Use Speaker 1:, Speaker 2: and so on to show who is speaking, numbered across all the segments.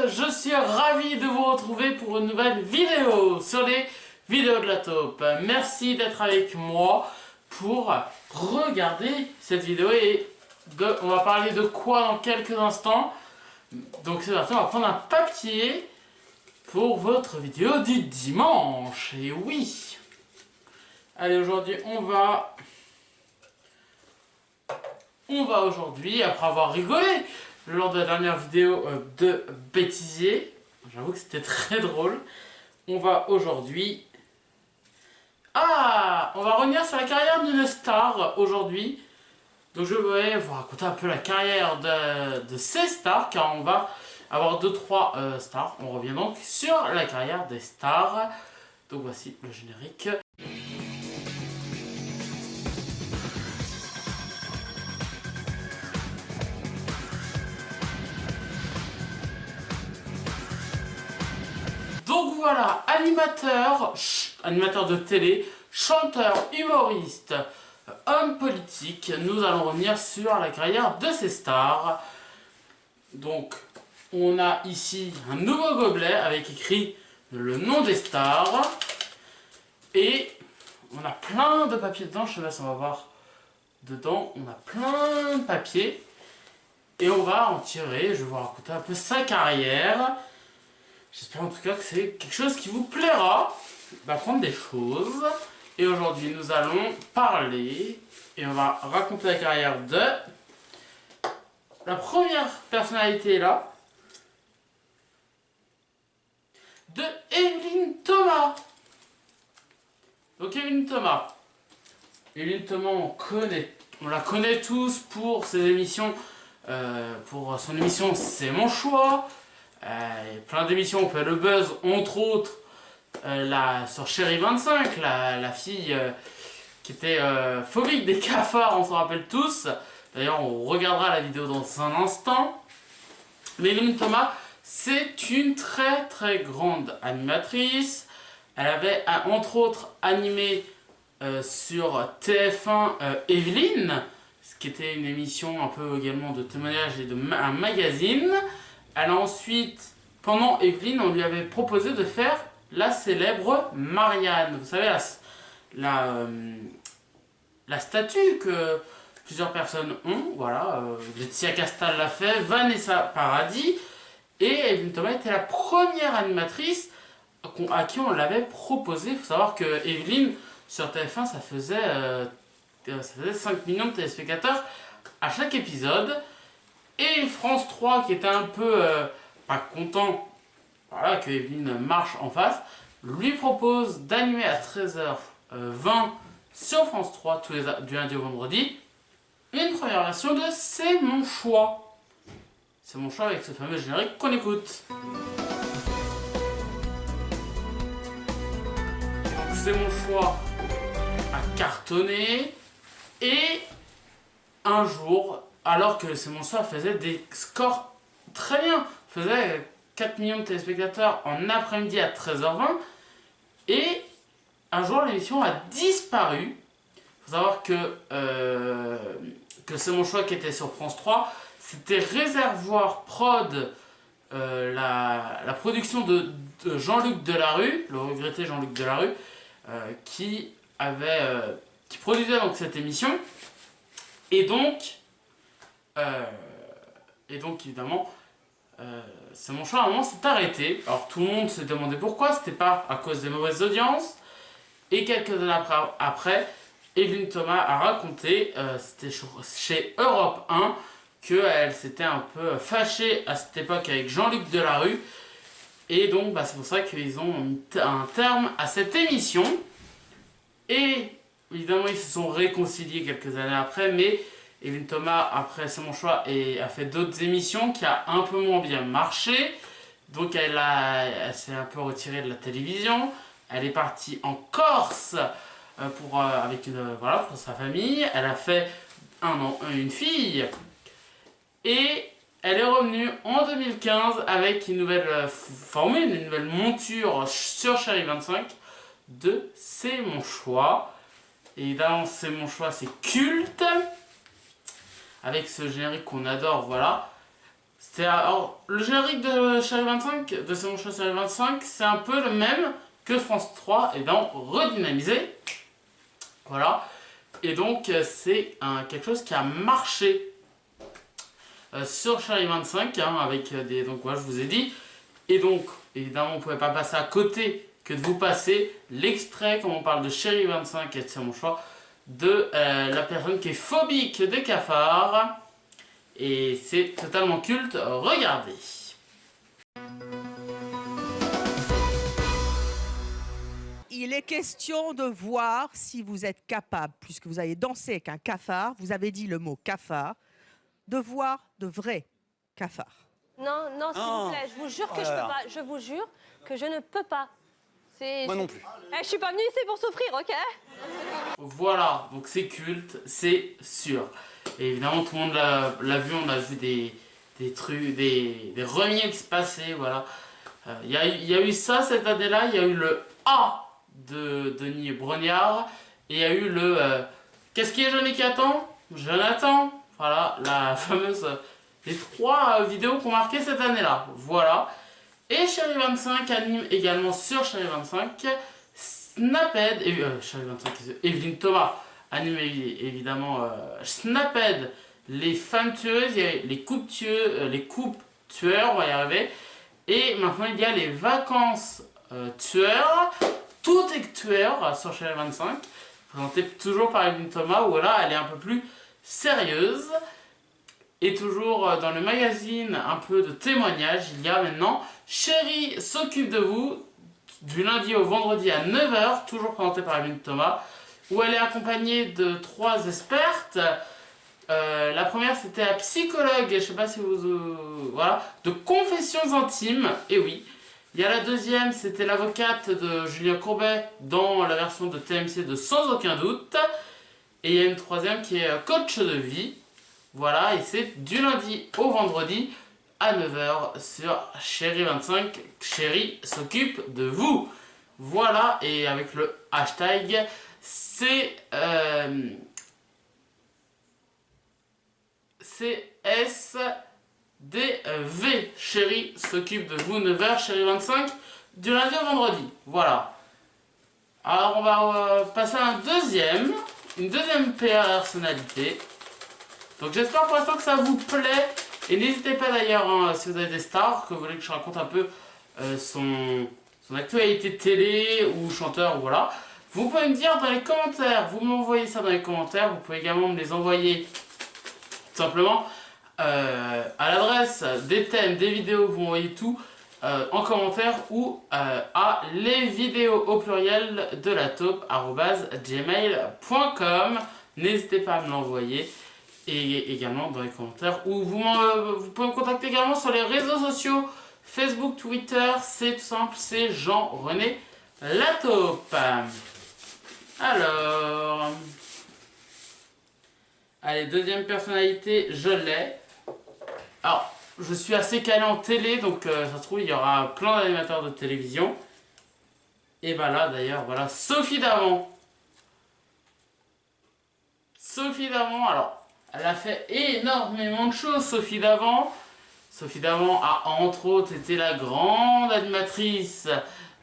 Speaker 1: je suis ravi de vous retrouver pour une nouvelle vidéo sur les vidéos de la taupe. Merci d'être avec moi pour regarder cette vidéo et on va parler de quoi dans quelques instants. Donc c'est parti, on va prendre un papier pour votre vidéo du dimanche. Et oui, allez, aujourd'hui on va aujourd'hui, après avoir rigolé lors de la dernière vidéo de bêtisier, j'avoue que c'était très drôle, on va aujourd'hui... on va revenir sur la carrière d'une star aujourd'hui. Donc je vais vous raconter un peu la carrière de ces stars, car on va avoir 2-3 stars. On revient donc sur la carrière des stars. Donc voici le générique. Donc voilà, animateur de télé, chanteur, humoriste, homme politique, nous allons revenir sur la carrière de ces stars. Donc on a ici un nouveau gobelet avec écrit le nom des stars. Et on a plein de papiers dedans, je sais pas si on va voir dedans, on a plein de papiers. Et on va en tirer, je vais vous raconter un peu sa carrière. J'espère en tout cas que c'est quelque chose qui vous plaira, d'apprendre des choses. Et aujourd'hui, nous allons parler et on va raconter la carrière de la première personnalité là, de Evelyne Thomas. Donc Evelyne Thomas, on la connaît tous pour ses émissions, pour son émission C'est mon choix. Plein d'émissions, on fait le buzz, entre autres sur Chérie 25, la fille qui était phobique des cafards, on s'en rappelle tous. D'ailleurs, on regardera la vidéo dans un instant. Mais Evelyne Thomas, c'est une très très grande animatrice. Elle avait entre autres animé sur TF1 Evelyne, ce qui était une émission un peu également de témoignage et un magazine. Elle a ensuite, pendant Evelyne, on lui avait proposé de faire la célèbre Marianne. Vous savez, la statue que plusieurs personnes ont. Voilà, Laetitia Castal l'a fait, Vanessa Paradis. Et Evelyne Thomas était la première animatrice à qui on l'avait proposé. Il faut savoir que Evelyne, sur TF1, ça faisait 5 millions de téléspectateurs à chaque épisode. Et France 3, qui était un peu pas content, voilà, que Evelyne marche en face, lui propose d'animer à 13h20 sur France 3 du lundi au vendredi une première version de C'est mon choix. C'est mon choix avec ce fameux générique qu'on écoute. Donc C'est mon choix a cartonné et un jour, alors que C'est mon choix faisait des scores très bien, faisait 4 millions de téléspectateurs en après-midi à 13h20, et un jour l'émission a disparu. Il faut savoir que C'est mon choix qui était sur France 3, c'était Réservoir Prod, la production de Jean-Luc Delarue, le regretté Jean-Luc Delarue, qui produisait donc cette émission. Et donc évidemment, C'est mon choix à un moment s'est arrêté. Alors tout le monde s'est demandé pourquoi, c'était pas à cause des mauvaises audiences. Et quelques années après, Evelyne Thomas a raconté, c'était chez Europe 1, qu'elle s'était un peu fâchée à cette époque avec Jean-Luc Delarue. Et donc c'est pour ça qu'ils ont mis un terme à cette émission. Et évidemment ils se sont réconciliés quelques années après, mais Evelyne Thomas, après C'est mon choix, a fait d'autres émissions qui a un peu moins bien marché. Donc elle s'est un peu retirée de la télévision. Elle est partie en Corse pour sa famille. Elle a fait une fille. Et elle est revenue en 2015 avec une nouvelle formule, une nouvelle monture sur Chérie 25 de C'est mon choix. Et dans C'est mon choix, c'est culte. Avec ce générique qu'on adore, voilà. Alors, le générique de Chérie 25, de C'est mon choix Série 25, c'est un peu le même que France 3 et dans Redynamisé. Voilà. Et donc, c'est quelque chose qui a marché sur Chérie 25, hein, avec des. Donc, voilà, je vous ai dit. Et donc, évidemment, on ne pouvait pas passer à côté que de vous passer l'extrait, quand on parle de Chérie 25 et de C'est mon choix, de la personne qui est phobique des cafards. Et c'est totalement culte, regardez.
Speaker 2: Il est question de voir si vous êtes capable, puisque vous avez dansé avec un cafard, vous avez dit le mot cafard, de voir de vrais cafards.
Speaker 3: Non, non, s'il vous plaît, je vous jure que je peux pas. Je vous jure que je ne peux pas.
Speaker 4: Moi non plus.
Speaker 3: Je suis pas venue ici pour souffrir, ok?
Speaker 1: Voilà, donc c'est culte, c'est sûr. Et évidemment, tout le monde l'a vu, on a vu des trucs, des remixes passer, voilà. Il y a eu ça cette année-là, il y a eu le A de Denis Brognard, et il y a eu le Qu'est-ce qui est jeune et qui attend? Jonathan. Voilà, la fameuse. Les 3 vidéos qu'on marqué cette année-là. Voilà. Et Chérie 25 anime également sur Chérie 25 Snaphead, Chérie 25, Evelyne Thomas anime évidemment Snaphead, les femmes tueuses, il y a les coupes tueurs, on va y arriver. Et maintenant il y a les vacances tueurs, tout est tueur sur Chérie 25, présenté toujours par Evelyne Thomas, où là elle est un peu plus sérieuse. Et toujours dans le magazine, un peu de témoignages, il y a maintenant Chérie s'occupe de vous, du lundi au vendredi à 9 h, toujours présenté par Evelyne Thomas, où elle est accompagnée de 3 expertes. La première, c'était la psychologue, je ne sais pas si vous... voilà, de confessions intimes, et oui. Il y a la deuxième, c'était l'avocate de Julien Courbet, dans la version de TMC de Sans aucun doute. Et il y a une troisième qui est coach de vie. Voilà, et c'est du lundi au vendredi à 9 h sur Chérie 25. Chérie s'occupe de vous. Voilà, et avec le hashtag CSDV, Chérie s'occupe de vous, 9 h, Chérie 25, du lundi au vendredi. Voilà. Alors on va passer à une deuxième personnalité. Donc j'espère pour l'instant que ça vous plaît. Et n'hésitez pas d'ailleurs, hein, si vous avez des stars, que vous voulez que je raconte un peu son actualité télé ou chanteur, voilà. Vous pouvez me dire dans les commentaires, vous m'envoyez ça dans les commentaires. Vous pouvez également me les envoyer tout simplement à l'adresse des thèmes, des vidéos, vous m'envoyez tout en commentaire ou à lesvidéos au pluriel de la taupe @gmail.com. N'hésitez pas à me l'envoyer. Et également dans les commentaires, ou vous pouvez me contacter également sur les réseaux sociaux, Facebook, Twitter, c'est tout simple, c'est Jean-René Lataupe. Alors, allez, deuxième personnalité, je l'ai. Alors, je suis assez calé en télé, donc ça se trouve, il y aura plein d'animateurs de télévision. Et bah là, d'ailleurs, voilà, Sophie Davant. Sophie Davant, alors... Elle a fait énormément de choses, Sophie Davant. Sophie Davant a entre autres été la grande animatrice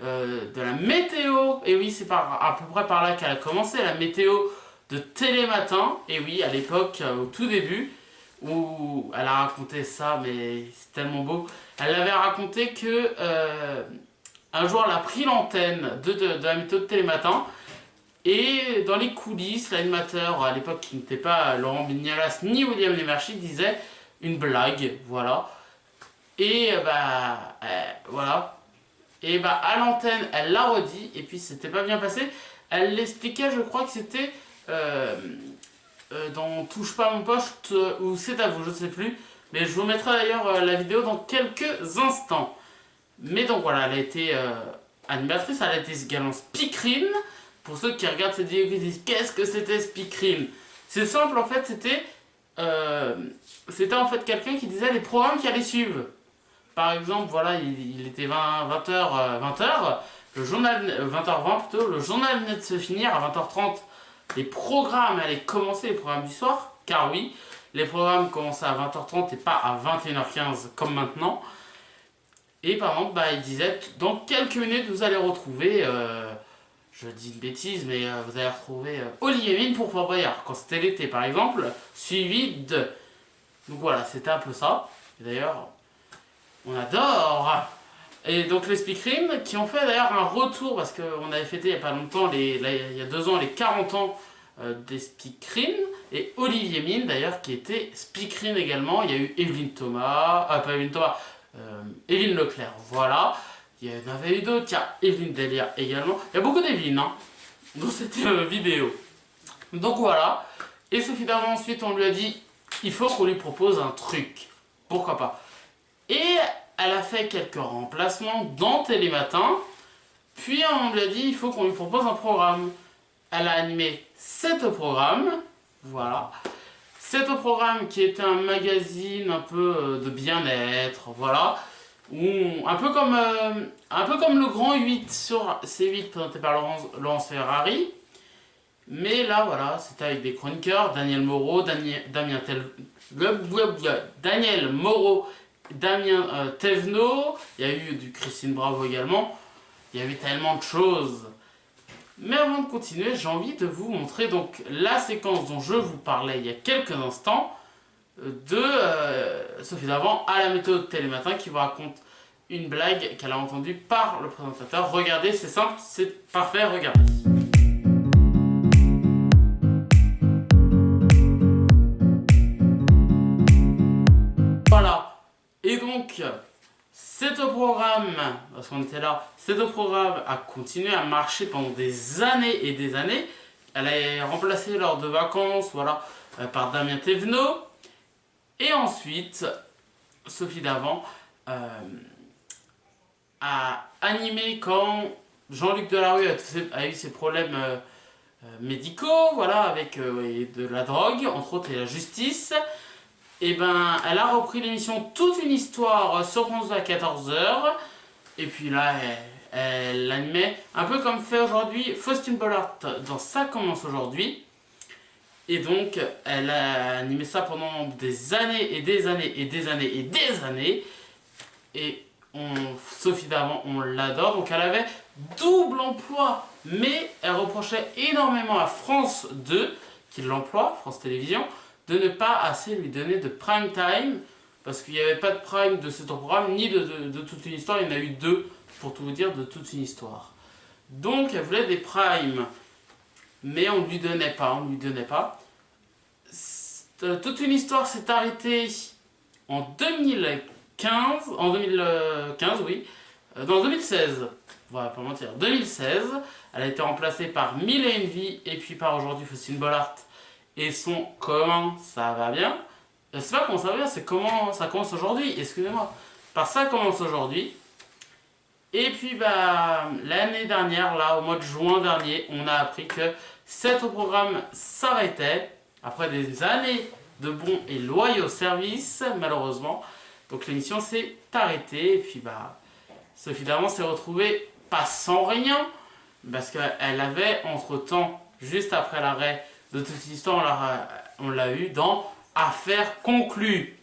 Speaker 1: de la météo. Et oui, c'est à peu près par là qu'elle a commencé, la météo de Télématin. Et oui, à l'époque, au tout début, où elle a raconté ça, mais c'est tellement beau. Elle avait raconté que un jour, elle a pris l'antenne de la météo de Télématin. Et dans les coulisses, l'animateur, à l'époque qui n'était pas Laurent Mignolas ni William Lémergie, disait une blague, voilà. Et voilà. Et bah à l'antenne, elle l'a redit, et puis c'était pas bien passé. Elle l'expliquait, je crois que c'était dans Touche pas à mon poste, ou C'est à vous, je ne sais plus. Mais je vous mettrai d'ailleurs la vidéo dans quelques instants. Mais donc voilà, elle a été animatrice, elle a été également speakerine. Pour ceux qui regardent cette vidéo et qui disent qu'est-ce que c'était speakerine, c'est simple en fait, c'était en fait quelqu'un qui disait les programmes qui allaient suivre. Par exemple, voilà, il était 20h, le journal 20h20 plutôt, le journal venait de se finir à 20h30. Les programmes allaient commencer, les programmes du soir, car oui, les programmes commençaient à 20h30 et pas à 21h15 comme maintenant. Et par exemple, il disait, dans quelques minutes, vous allez retrouver, je dis une bêtise, mais vous allez retrouver Olivier Mine pour Fort Boyard, quand c'était l'été par exemple, suivi de... Donc voilà, c'était un peu ça. Et d'ailleurs, on adore. Et donc les Speakerines qui ont fait d'ailleurs un retour, parce qu'on avait fêté il n'y a pas longtemps, il y a 2 ans, les 40 ans des Speakerines, et Olivier Mine d'ailleurs qui était Speakerine également. Il y a eu Evelyne Thomas, pas Evelyne Thomas, Evelyne Leclerc, voilà. Il y en avait eu d'autres, il y a Evelyne Delia également. Il y a beaucoup d'Evelyne dans cette vidéo. Donc voilà. Et Sophie Davant ensuite on lui a dit, il faut qu'on lui propose un truc. Pourquoi pas. Et elle a fait quelques remplacements dans Télématin. Puis on lui a dit, il faut qu'on lui propose un programme. Elle a animé 7 programmes. Voilà. 7 programmes qui était un magazine un peu de bien-être. Voilà. Un peu comme le Grand 8 sur C8 présenté par Laurence Ferrari. Mais là, voilà, c'était avec des chroniqueurs, Daniel Moreau, Daniel Moreau, Damien Thévenot, il y a eu du Christine Bravo également, il y avait tellement de choses. Mais avant de continuer, j'ai envie de vous montrer donc la séquence dont je vous parlais il y a quelques instants de Sophie Davant à la méthode Télématin qui vous raconte une blague qu'elle a entendue par le présentateur. Regardez, c'est simple, c'est parfait, regardez. Voilà. Et donc, cet programme, parce qu'on était là, cet programme a continué à marcher pendant des années et des années. Elle est remplacée lors de vacances, voilà, par Damien Thévenot. Et ensuite, Sophie Davant a animé quand Jean-Luc Delarue a eu ses problèmes médicaux, voilà, avec de la drogue, entre autres, et la justice. Et ben, elle a repris l'émission Toute une histoire sur France à 14h. Et puis là, elle animait un peu comme fait aujourd'hui Faustine Bollard dans Ça commence aujourd'hui. Et donc, elle a animé ça pendant des années et des années et des années et des années. Et Sophie Davant, on l'adore. Donc, elle avait double emploi. Mais elle reprochait énormément à France 2, qui l'emploie, France Télévisions, de ne pas assez lui donner de prime time. Parce qu'il n'y avait pas de prime de ce programme, ni de toute une histoire. Il y en a eu 2, pour tout vous dire, de toute une histoire. Donc, elle voulait des primes. Mais on ne lui donnait pas, Toute une histoire s'est arrêtée en 2015, oui, non, 2016, voilà, pas mentir, 2016, elle a été remplacée par Mille et une vies, et puis par aujourd'hui Faustine Bollard, et son Comment ça va bien, c'est pas comment ça va bien, c'est comment ça commence aujourd'hui, excusez-moi, par Ça commence aujourd'hui. Et puis l'année dernière, là au mois de juin dernier, on a appris que cet programme s'arrêtait après des années de bons et loyaux services, malheureusement. Donc l'émission s'est arrêtée et puis Sophie Davant s'est retrouvée pas sans rien, parce qu'elle avait entre-temps, juste après l'arrêt de toute cette histoire, on l'a eu dans Affaires conclues.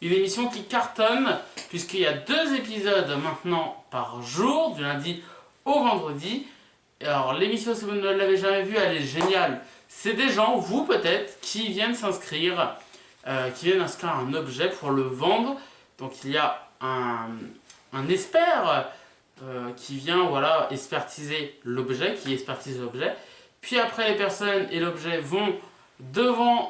Speaker 1: Une émission qui cartonne, puisqu'il y a 2 épisodes maintenant par jour, du lundi au vendredi. Alors l'émission, si vous ne l'avez jamais vue, elle est géniale. C'est des gens, vous peut-être, qui viennent s'inscrire, qui viennent inscrire un objet pour le vendre. Donc il y a un expert qui vient expertiser l'objet, qui expertise l'objet. Puis après les personnes et l'objet vont devant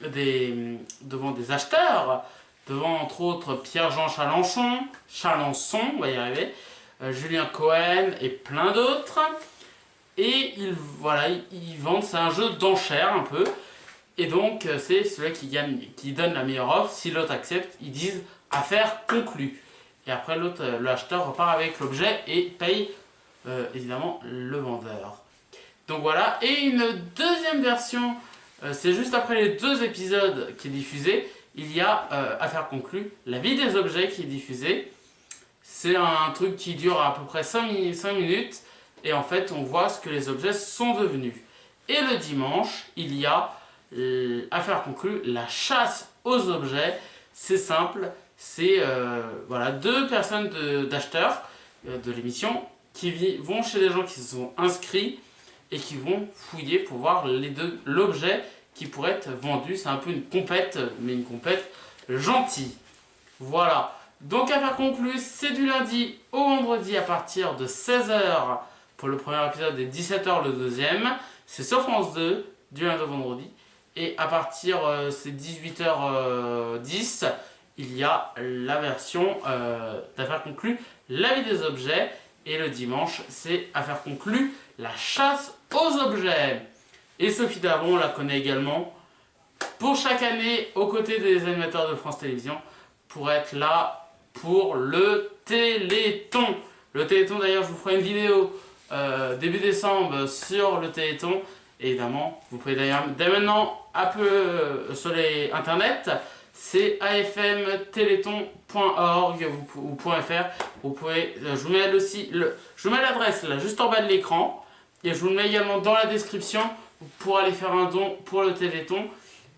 Speaker 1: des acheteurs, devant entre autres Pierre-Jean Chalençon, on va y arriver, Julien Cohen et plein d'autres. Et ils vendent, c'est un jeu d'enchères un peu. Et donc c'est celui qui gagne, qui donne la meilleure offre. Si l'autre accepte, ils disent affaire conclue. Et après l'acheteur repart avec l'objet et paye évidemment le vendeur. Donc voilà, et une deuxième version, c'est juste après les 2 épisodes qui est diffusé, il y a Affaire conclue, la vie des objets qui est diffusée. C'est un truc qui dure à peu près 5 minutes, et en fait on voit ce que les objets sont devenus. Et le dimanche, il y a affaire conclue, la chasse aux objets. C'est simple, c'est voilà, 2 personnes d'acheteurs de l'émission qui vont chez des gens qui se sont inscrits et qui vont fouiller pour voir l'objet qui pourrait être vendu. C'est un peu une compète, mais une compète gentille. Voilà. Donc affaire conclue, c'est du lundi au vendredi à partir de 16 h pour le premier épisode et 17 h le deuxième. C'est sur France 2, du lundi au vendredi. Et à partir c'est 18 h 10, il y a la version d'affaire conclue, la vie des objets. Et le dimanche, c'est affaire conclue, la chasse aux objets. Et Sophie Davron, on la connaît également pour chaque année aux côtés des animateurs de France Télévisions pour être là pour le Téléthon. Le Téléthon, d'ailleurs, je vous ferai une vidéo début décembre sur le Téléthon. Et évidemment, vous pouvez d'ailleurs dès maintenant un peu sur les internet, c'est afmtéléthon.org ou .fr. Vous pouvez, je vous mets aussi je vous mets l'adresse là juste en bas de l'écran et je vous le mets également dans la description pour aller faire un don pour le Téléthon.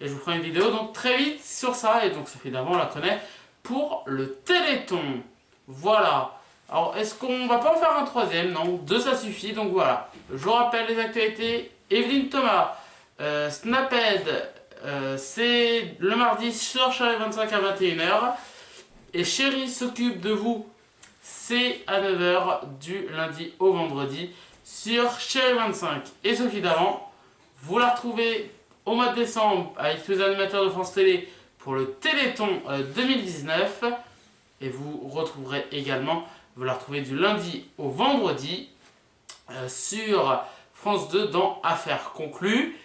Speaker 1: Et je vous ferai une vidéo donc très vite sur ça. Et donc Sophie Davron, on la connaît pour le Téléthon. Voilà. Alors est-ce qu'on va pas en faire un troisième? Non, 2 ça suffit. Donc voilà. Je vous rappelle les actualités. Evelyne Thomas, Snaphead, c'est le mardi sur Chérie 25 à 21 h. Et Chérie s'occupe de vous, c'est à 9 h du lundi au vendredi sur Chérie 25. Et Sophie Davron, vous la retrouvez au mois de décembre avec tous les animateurs de France Télé pour le Téléthon 2019. Et vous retrouverez également, vous la retrouvez du lundi au vendredi sur France 2 dans Affaires conclues.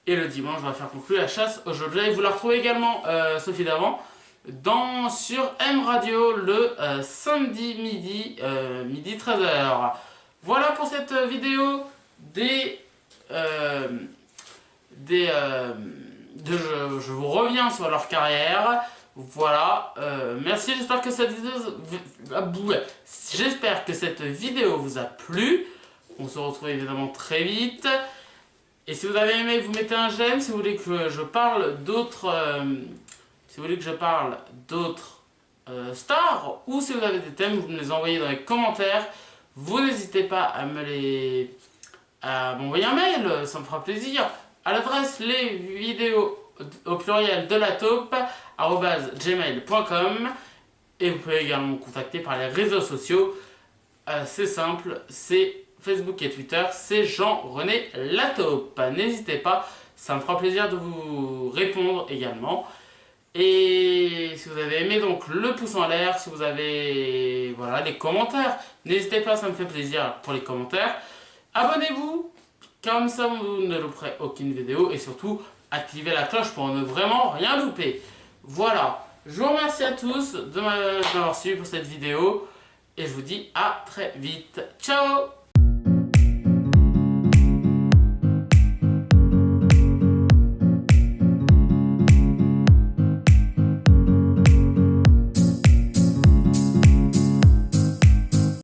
Speaker 1: Et le dimanche, on va faire conclure la chasse aux objets. Vous la retrouvez également, Sophie Davron, sur M Radio le samedi midi 13 h. Voilà pour cette vidéo je vous reviens sur leur carrière. Voilà, merci, j'espère que cette vidéo vous a plu. On se retrouve évidemment très vite. Et si vous avez aimé, vous mettez un j'aime. Si vous voulez que je parle d'autres stars, ou si vous avez des thèmes, vous me les envoyez dans les commentaires. Vous n'hésitez pas à m'envoyer un mail, ça me fera plaisir. À l'adresse les vidéos au pluriel de la taupe @gmail.com. Et vous pouvez également me contacter par les réseaux sociaux. C'est simple, c'est Facebook et Twitter, c'est Jean-René Lataupe. N'hésitez pas, ça me fera plaisir de vous répondre également. Et si vous avez aimé, donc le pouce en l'air, si vous avez voilà, les commentaires, n'hésitez pas, ça me fait plaisir pour les commentaires. Abonnez-vous, comme ça vous ne louperez aucune vidéo. Et surtout, activez la cloche pour ne vraiment rien louper. Voilà, je vous remercie à tous de m'avoir suivi pour cette vidéo. Et je vous dis à très vite. Ciao!